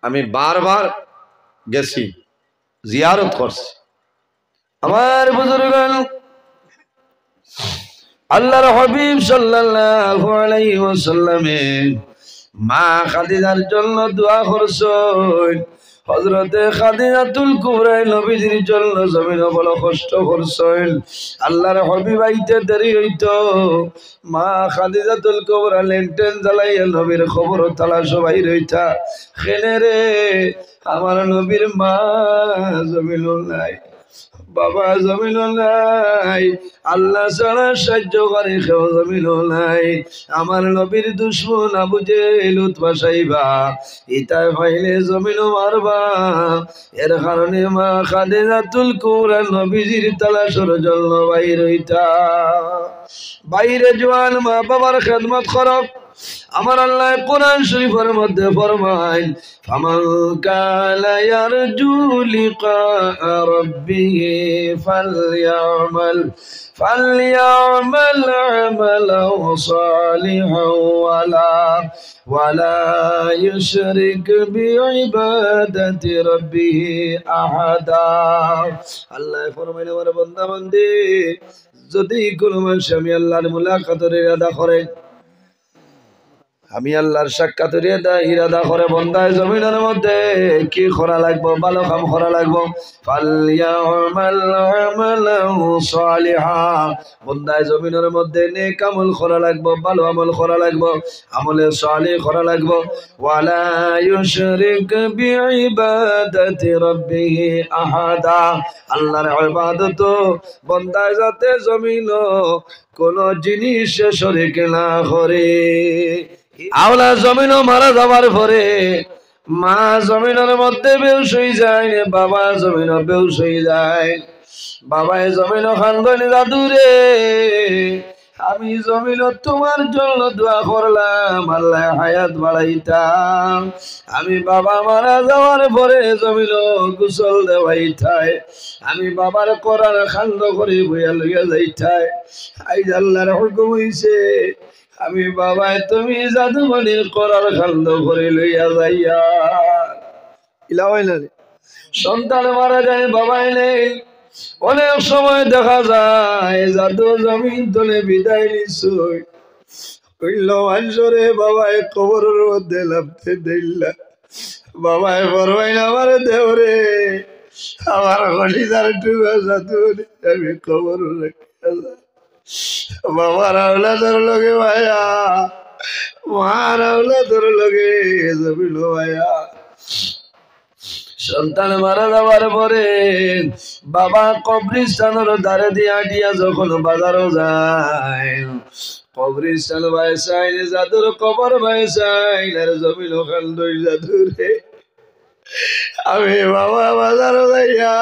আমি বারবার গেছি জিয়ারত করছি আমার বুজুর্গান আল্লাহর হাবিব সাল্লাল্লাহু আলাইহি ওয়াসাল্লামে মা খাদিজার জন্য দোয়া করছেন হযরতে খাদিজাতুল কুবরা নবীজির জন্য জমিন বড় কষ্ট করছেন আল্লাহর হাবিব আইতে দেরি হইতো মা খাদিজাতুল কুবরা লেন্টেন জ্বালাইয়া নবীর খবর তালাশ বাইর হইতা খেনে রে আমার নবীর মা জমিন নাই বাবা জমিন নাই আল্লাহ ছাড়া সাহায্যকারী কেউ জমিন নাই আমার নবীর দুশ্মন আবু জেহেল উতবা সাইবা ইতা পাইলে জমিন মারবা এর কারণে মা খাদিজাতুল কুবরা নবীজির তালাশের জন্য বাইর হইতা বাইরে জওয়ান মা বাবার খেদমত করব আমার আল্লাহ কোরআন শরীফের মধ্যে ফরমায় ফামান কানা ইয়ারজু লিকা রাব্বিহি ফালইয়ামাল আমালান সালিহান ওয়ালা ইউশরিক বিইবাদাতি রাব্বিহি আহাদা আল্লাহ ফরমায় আমার বান্দা বান্দি যদি কোনো মানুষ আমি আল্লাহর মুলাকাতের ইরাদা করে আমি আল্লাহর সাক্ষাৎ ইরাদা করে বন্দায় জমিনের মধ্যে কি করা লাগবো, ভালো কাম করা লাগবো। ফালইয়ামাল আমালান সালিহা, বন্দায় জমিনের মধ্যে নেক আমল করা লাগবো, ভালো আমল করা লাগবো, আমলে সালিহ করা লাগবো। ওয়ালা ইউশরিক বিইবাদাতি রাব্বিহি আহাদা, আল্লাহর ইবাদত বন্দায় যাতে জমিন কোন জিনিস শরীক না করে। আওলা জমিন মারা যাবার পরে মা জমিনের মধ্যে বেউস হয়ে যায়, বাবা জমিন বেউস হয়ে যায়। বাবায় জমিন খান্দন, দাদুরে আমি জমিন তোমার জন্য দোয়া করলাম আল্লাহ হায়াত বাড়াইতাম, আমি বাবা মারা যাওয়ার পরে জমিন গোসল দেওয়াইতাই, আমি বাবার করার খান্দ করে বইয়া লইয়া যাইতাই। আইজ আল্লাহর হুকুম হইছে আমি বাবায় তুমি জাদুমণির করার খান্দ করে লইয়া যাইয়া। সন্তান মারা যায়, বাবাই নেই। অনেক সময় দেখা যায় জাদু জমিন তলে বিদায় নিশ্চয় কইল মানুষরে বাবায় কবরের মধ্যে লাভতে দিল্লা, বাবায় বরবাই না আমার দেওরে আমার গলিদার টুবা জাদু আমি কবর রেখে বাবার আওলাদের লগে ভাইয়া, মার আওলাদের লগে জমিল ভাইয়া। সন্তান মারা যাওয়ার পরে বাবা কবরিস্তানের দ্বারে দিয়া দিয়া যখন বাজারও যায়, কবরিস্তান বাইসাইন জাদুর কবর বাইসাইন আর জমিন ওখান দই জাদুরে আমি বাবা বাজারও যাইয়া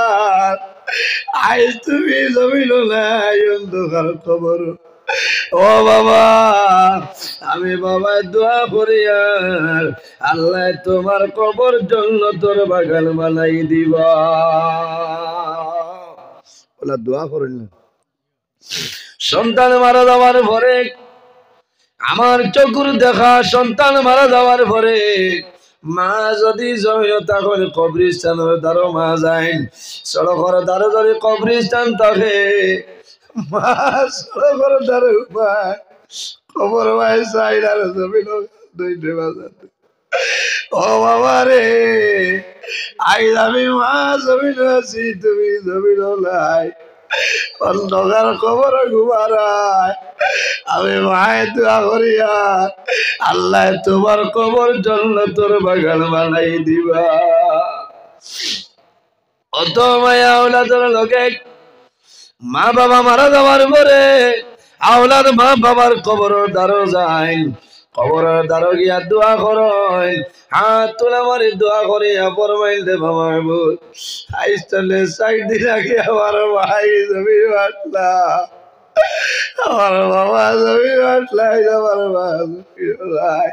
আইজ তুমি জমিল নাই অন্ধকার খবর। ও বাবা আমি বাবা দোয়া করি আর আল্লাহ তোমার কবর জন্য তোর বাগান বানাই দিবা। ওলা দোয়া করেন। সন্তান মারা যাওয়ার পরে আমার চকুর দেখা সন্তান মারা যাওয়ার পরে মা যদি জমিন তখন কবরিস্তানের দ্বারো মা যায়, সড়কের দ্বারে যদি কবরিস্তান থাকে মা সড়কের দ্বারে খবর ভাই চাই আর জমিন দুইটে বাজাতে। ও বাবা রে আইজ আমি মা জমিন আছি তুমি জমিন নাই, অন্ধকার খবর ঘুমারায় আমি মায়ের দোয়া করিয়া আল্লাহ তোমার কবর জন্য তোর বাগান বানাই দিবা। অত মায়া আওলাদের লোকে মা বাবা মারা যাওয়ার পরে আওলাদ মা বাবার কবরের দ্বারো যায়, কবরের দ্বারো গিয়া দোয়া করয়, হাত তোলা মারি দোয়া করিয়া ফরমাইল দে বাবা আইস চলে 4 দিন আগে আমার ভাই জমি বাটলা, আমার বাবা জমি বাটলাই, আমার ভাই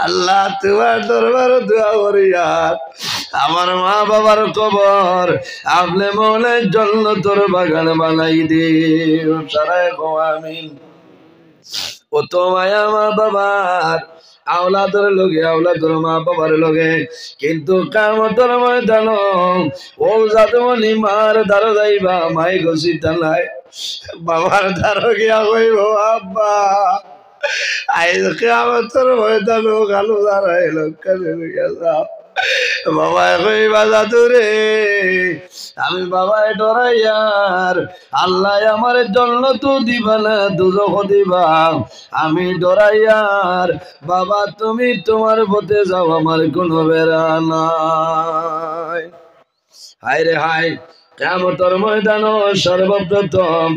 আল্লাহ তোমার দরবার দোয়া করিয়া আমার মা বাবার কবর আপনি মনের জন্য তোর বাগান বানাই দিও। সারাই আমিন। ও তো মায়া মা বাবার আওলাদের লগে আওলাদের মা বাবার লগে, কিন্তু কিয়ামতের ময়দান ও জাদুমণি মার দ্বারা যাইবা মাই গছিতা নাই, বাবার দ্বারা গিয়া কইব আব্বা আইজ কিয়ামতের ময়দান কালো দাঁড়াই লোকখানে লইয়া যাও। বাবায় কইবা জাদুরে আমি বাবায় ডরাইয়ার আল্লাহ আমার জন্য তো দিবা না দুজখ দিবা, আমি ডরাইয়ার বাবা তুমি তোমার পথে যাও আমার কোনো বেড়া নাই। হায় রে হায় কিয়ামতের ময়দান সর্বপ্রথম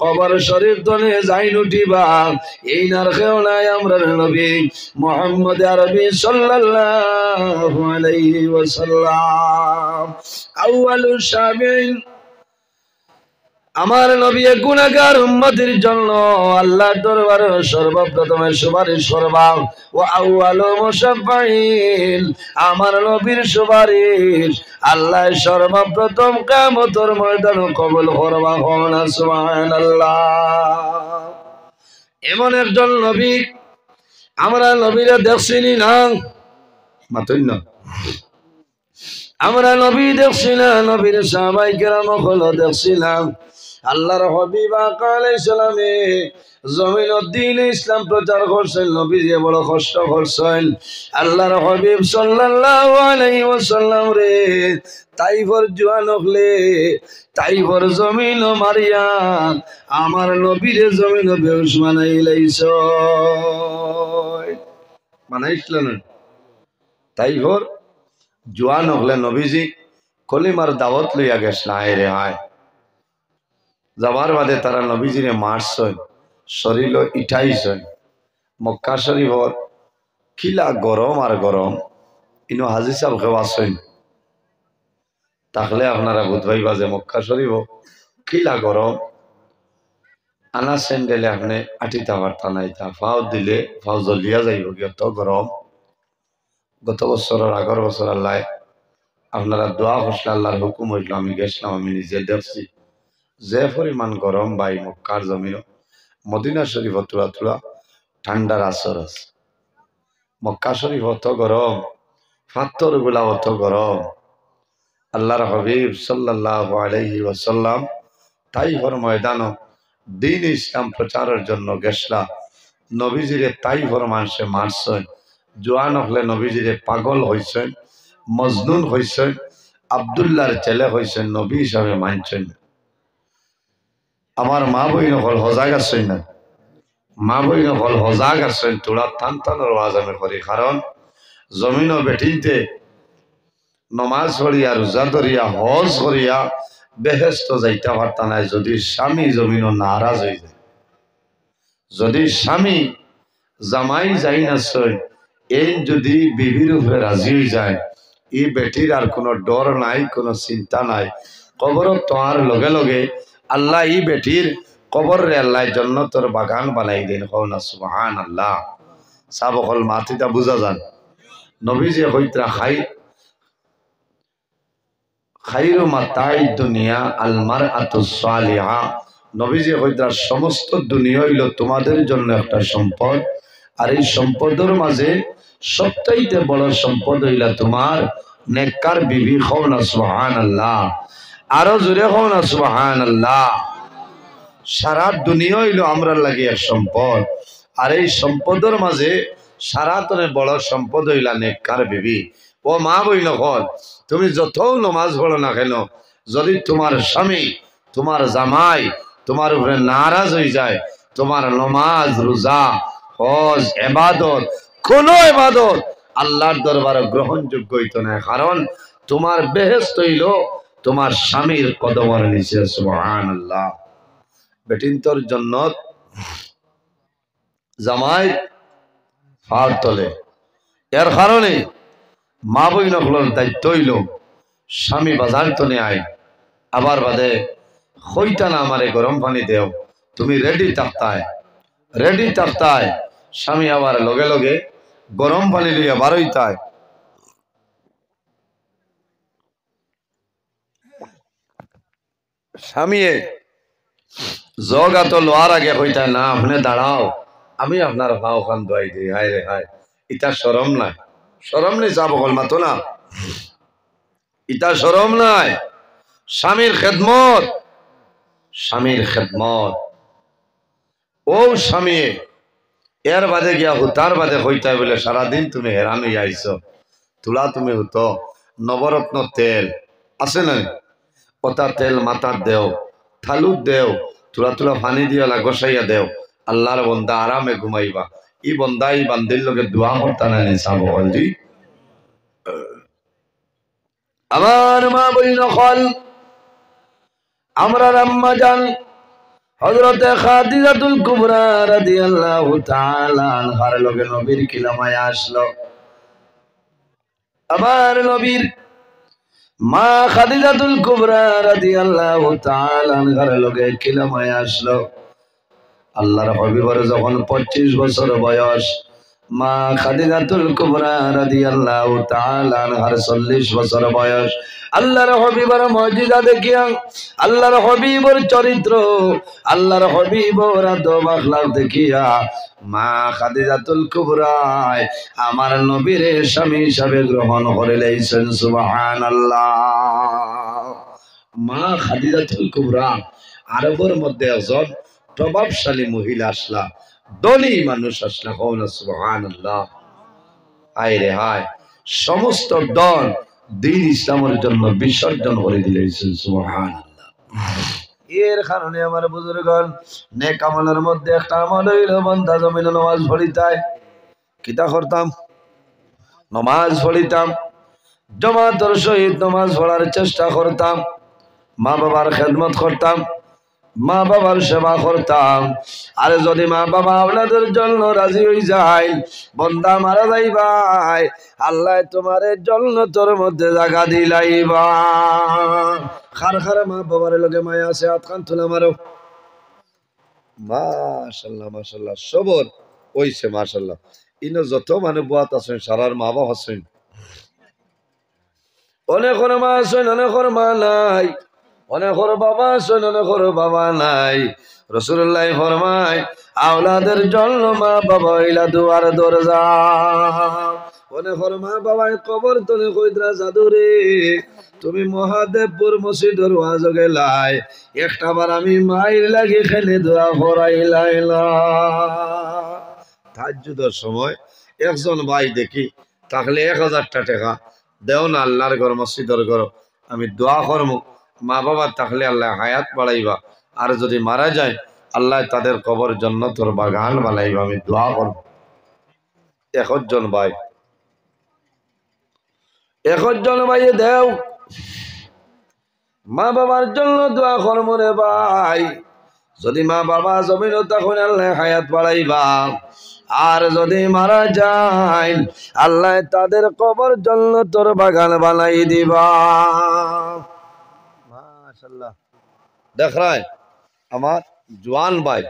কবর শরীফ তলে যাই উঠিবা এই নারকেও নাই আমরা নবী মুহাম্মদ আরবি সাল্লাল্লাহু আলাইহি ওয়াসাল্লাম। আউয়ালু শাবিন আমার নবী গুনাহগার উম্মতের জন্য আল্লাহর দরবারে সর্বপ্রথম সুপারিশ করবা। ও আউয়ালু মুশাফফাইন আমার নবীর সুপারিশ আল্লাহ সর্বপ্রথম কিয়ামতের ময়দানে কবুল করবা। হনা সুবহানাল্লাহ। এমন একজন নবী আমরা নবীরা দেখছিনি না, মাতই না আমরা নবী দেখছি না, নবীর সাহাবায়ে কেরাম হলো দেখছিলাম, আল্লাহর হাবিব আকা আলাইহিস সালামে জমিনের দ্বীন ইসলাম প্রচার করছেন, নবীজি বড় কষ্ট করছেন। আল্লাহর হাবিব সাল্লাল্লাহু আলাইহি ওয়াসাল্লাম রে তাইফর জওয়ান হলে তাইফর জমিন মারিয়া আমার নবীরে জমিন বেহুশ বানাইলাইছ, বানাইছিল না? তাইফর জওয়ান হলে নবীজি কলিমার দাওয়াত লইয়া গেছেন। আয় রে আয় যাবার বাদে তারা নবীজিরে মারছেন, শরীর ইঠাইছেন। মক্কা শরীফর কিলা গরম আর গরম। ইনো হাজি সাহেব কেউ আসেন তাহলে আপনারা বুধবাই বাজে মক্কা শরীফ কিলা গরম। আনা স্যান্ডেলে আপনি আটিতা পারতা নাই, তা ফাও দিলে ফাও জ্বলিয়া যাইব যত গরম। গত বছরের আগর বছর আল্লাহ আপনারা দোয়া করছিল, আল্লাহর হুকুম হইল, আমি গেছিলাম, আমি নিজে দেখছি যে পরিমাণ গরম ভাই মক্কার জমিন। মদিনা শরীফ তুলা তুলা ঠান্ডার আসর আছে, মক্কা শরীফ অত গরম, পাথর গুলা অত গরম। আল্লাহর হাবিব সাল্লাল্লাহু আলাইহি ওয়াসাল্লাম তাইফর ময়দান দ্বীন ইসলাম প্রচারের জন্য গেছলা। নবীজিরে তাইফর মানুষে মারছেন, জোয়ান হলে নবীজিরে পাগল হয়েছেন, মজনুন হয়েছেন, আব্দুল্লাহর ছেলে হয়েছেন, নবী হিসাবে মানছেন। আমার মা বই নকল হজাগ আছেন না, মা বই নকল হজাগ আছেন। তোরা টান টানোর আওয়াজ আমি করি, কারণ জমিন বেটিনতে নমাজ পড়িয়া রোজা ধরিয়া হজ করিয়া বেহেস্ত যাইতে পারতা নাই যদি স্বামী জমিন নারাজ হয়ে যায়। যদি স্বামী জামাই যাই না এই যদি বিবির উপরে রাজি হয়ে যায়, ই বেটির আর কোনো ডর নাই, কোনো চিন্তা নাই। কবর তোয়ার লগে লগে আল্লাহ ই বেটির কবর রে আল্লাহ জন্নতর বাগান বানাই দিন। হও না সুবহানাল্লাহ। সাবকল মাতিটা বুঝা যান। নবীজি হইতরা খাইরু মাতাই দুনিয়া আল মারআতুস সালিহা। নবীজি হইতরা সমস্ত দুনিয়া হইল তোমাদের জন্য একটা সম্পদ, আর এই সম্পদের মাঝে সবচাইতে বড় সম্পদ হইলা তোমার নেককার বিবি। হও না সুবহানাল্লাহ। আরো জোরে হও না সুবহানাল্লাহ। সারা দুনিয়া হইল আমরা লাগে এক সম্পদ, আর এই সম্পদের মাঝে সারাতনে বড় সম্পদ হইলা নেককার বিবি। ও মা বইল হল, তুমি যত নমাজ পড়ো না কেন, যদি তোমার স্বামী তোমার জামাই তোমার উপরে নারাজ হয়ে যায়, তোমার নমাজ রোজা হজ ইবাদত কোন ইবাদত আল্লাহর দরবারে গ্রহণযোগ্য হইতো না। কারণ তোমার বেহেশত হইল তোমার স্বামীর কদমের নিচে। সুবহানাল্লাহ। বেটিন তোর জন্নত জামাই ফার তলে। এর কারণে মা বই নকলের দায়িত্ব হইল স্বামী বাজার তনে আয়, আবার বাদে হইতা না আমারে গরম পানি দেও, তুমি রেডি থাকতায়, রেডি থাকতায়। স্বামী আবার লগে লগে গরম পানি লইয়া বারইতায়। স্বামী জগা তো লোয়ার আগে হইতায় না, আপনি দাঁড়াও, আমি আপনার ভাও খান দোয়াই দিই। হায় রে হায়, ইটা শরম নাই, শরম নেই। যা বকল মাতো না, ইটা শরম নাই। স্বামীর খেদমত, স্বামীর খেদমত। ও স্বামী এর বাদে গিয়া হুতার বাদে হইতাই বলে সারাদিন তুমি হেরান হইয়া আইছ। তুলা তুমি হুতো নবরত্ন তেল আছে না, ওটা তেল মাথার দেও, থালুত দেও, তুলা তুলা পানি দিয়ে গোসাইয়া দেও। আল্লাহর বন্দা আরামে ঘুমাইবা। ই বন্দা ই বান্দির লগে দোয়া করতা না নিসাব হলজি। আমার মা বই নকল আমরা আম্মা জান হযরতে খাদিজাতুল কুবরা রাদিয়াল্লাহু তাআলা আনহার লগে নবীর কিলামায় আসলো। আবার নবীর মা খাদিজাতুল কুবরা রাদিয়াল্লাহু তাআলা আনহার লগে কিলামায় আসলো। আল্লাহর হাবিবের যখন 25 বছর বয়স, মা খাদিজাতুল কুবরা রাদিয়াল্লাহু তাআলা আনহার 40 বছর বয়স। আল্লাহর হাবিবের মুজিজা দেখিয়া, আল্লাহর হাবিবের চরিত্র, আল্লাহর হাবিবের আদব আখলাক দেখিয়া মা খাদিজাতুল কুবরা আমার নবীর স্বামী হিসাবে গ্রহণ করে লইছেন। সুবহানাল্লাহ। মা খাদিজাতুল কুবরা আরবের মধ্যে একজন প্রভাবশালী মহিলা আসলা, ধনী মানুষ আসলা, কোন সুবহানাল্লাহ। হায় রে হায়, সমস্ত দল দিন ইসলামের জন্য বিসর্জন করে দিয়েছেন, সুবহানাল্লাহ। এর কারণে আমার বুজুর্গণ নেক আমলের মধ্যে একটা আমল হইল বান্দা জমিনে নামাজ পড়িতায়। কিতা করতাম? নামাজ পড়িতাম, জামাতের সহিত নামাজ পড়ার চেষ্টা করতাম, মা বাবার খেদমত করতাম, মা বাবার সেবা করতাম। আর যদি মা বাবা আওলাদের জন্য রাজি হয়ে যায়, বন্দা মারা যাইবাই, আল্লাহ তোমার জান্নাতের মধ্যে জায়গা দিলাইবা। খার খার মা বাবার লগে মায়া আছে, আতখান তুলে মারো। মাশাআল্লাহ মাশাআল্লাহ, সবর হইছে মাশাআল্লাহ। ইনো যত মানে বুয়াত আছেন সারার মা বাবা আছেন, অনেকের মা আছেন, অনেকের মা নাই, অনেকের বাবা আছেন, অনেকের বাবা নাই। রাসূলুল্লাহ ফরমায় আওলাদের জন্য মা বাবা হইলা দুয়ার দরজা। অনেকের মা বাবায় কবর তলে কইদরা জাদুরে তুমি মহাদেবপুর মসজিদের ওয়াজ গেলাই, একটাবার আমি মাইর লাগি খেলে দোয়া করাইলাই না। তাহাজ্জুদের সময় একজন ভাই দেখি তাহলে 1000 টাকা দেও না, আল্লাহর ঘর মসজিদের ঘর আমি দোয়া করবো, মা বাবা থাকলে আল্লাহ হায়াত বাড়াইবা, আর যদি মারা যায় আল্লাহ তাদের কবর জান্নাতের বাগান বানাইবা, আমি দোয়া করবো। 1 ভাই, 1 ভাই দেও, মা বাবার জন্য দোয়া করবো রে ভাই। যদি মা বাবা জমিন তখন আল্লাহ হায়াত বাড়াইবা, আর যদি মারা যায় আল্লাহ তাদের কবর জান্নাতের বাগান বানাই দিবা। মাশাআল্লাহ। দেখ রায় আমার জওয়ান ভাই,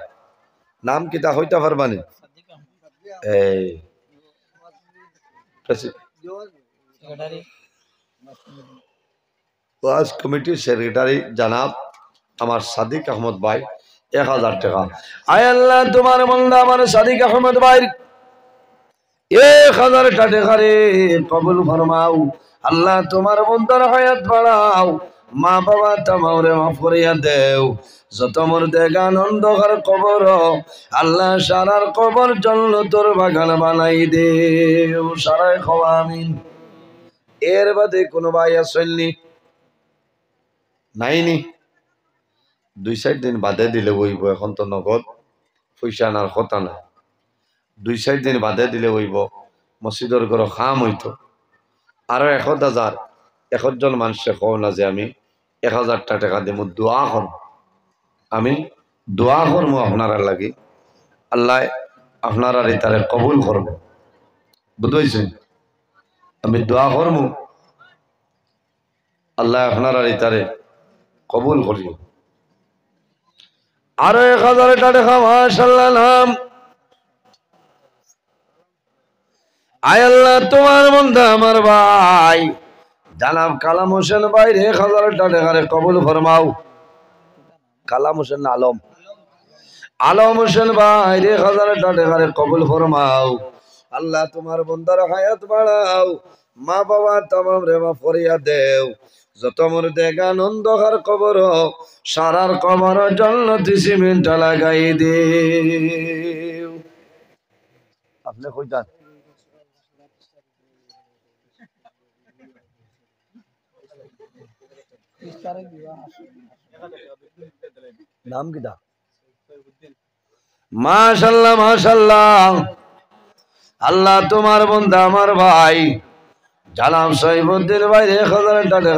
নাম কি তা হইতে পারবানি? এই ওয়াজ কমিটির সেক্রেটারি জনাব আমার সাদিক আহমদ ভাই 1000 টাকা। আয় আল্লাহ তোমার বান্দা আমার সাদিক আহমদ ভাই 1000 টাকা রে কবুল ফরমাও। আল্লাহ তোমার বান্দার হায়াত বাড়াও, মা বাবা তামারে মাফ করিয়া দেও। যত মুর্দেগান অন্ধকার কবর আল্লাহ সারার কবর জান্নাতের বাগান বানাই দেও। সারাই খাওয়া আমিন। এর বাদে কোনো ভাই আসেননি? নাইনি? 2-4 দিন বাদে দিলে হইব, এখন তো নগদ পয়সা আনার কথা না। 2-4 দিন বাদে দিলে হইব, মসজিদের ঘর খাম হইতো। আরো 1000 জন মানুষে কও না যে আমি 1000 টাকা দিব, দোয়া করব, আমি দোয়া করবো আপনারা লাগি, আল্লাহ আপনারা তারে কবুল করবো, বুঝছেন? আমি দোয়া করবো আল্লাহ আপনারা তারে কবুল করিও। আরো 1000 টাকা মাশাআল্লাহ নাম। আয় আল্লাহ তোমার বান্দা আমার ভাই জানাব কালাম হোসেন ভাই 1000 টাকা কবুল ফরমাও। কালাম হোসেন আলম, আলম হোসেন ভাই 1000 টাকা কবুল ফরমাও। আল্লাহ তোমার বান্দার হায়াত বাড়াও, মা বাবা তামাম রে মাফ করিয়া দেও। যত মুর্দেগান অন্ধকার কবর সারার কবর জান্নাতি সিমেন্ট লাগাই দেও। আপনি কই যান? নাম কিটা? মাশাআল্লাহ মাশাআল্লাহ। আল্লাহ তোমার বান্দা আমার ভাই জানাব সৈফুদ্দিন ভাই 1000 টাকা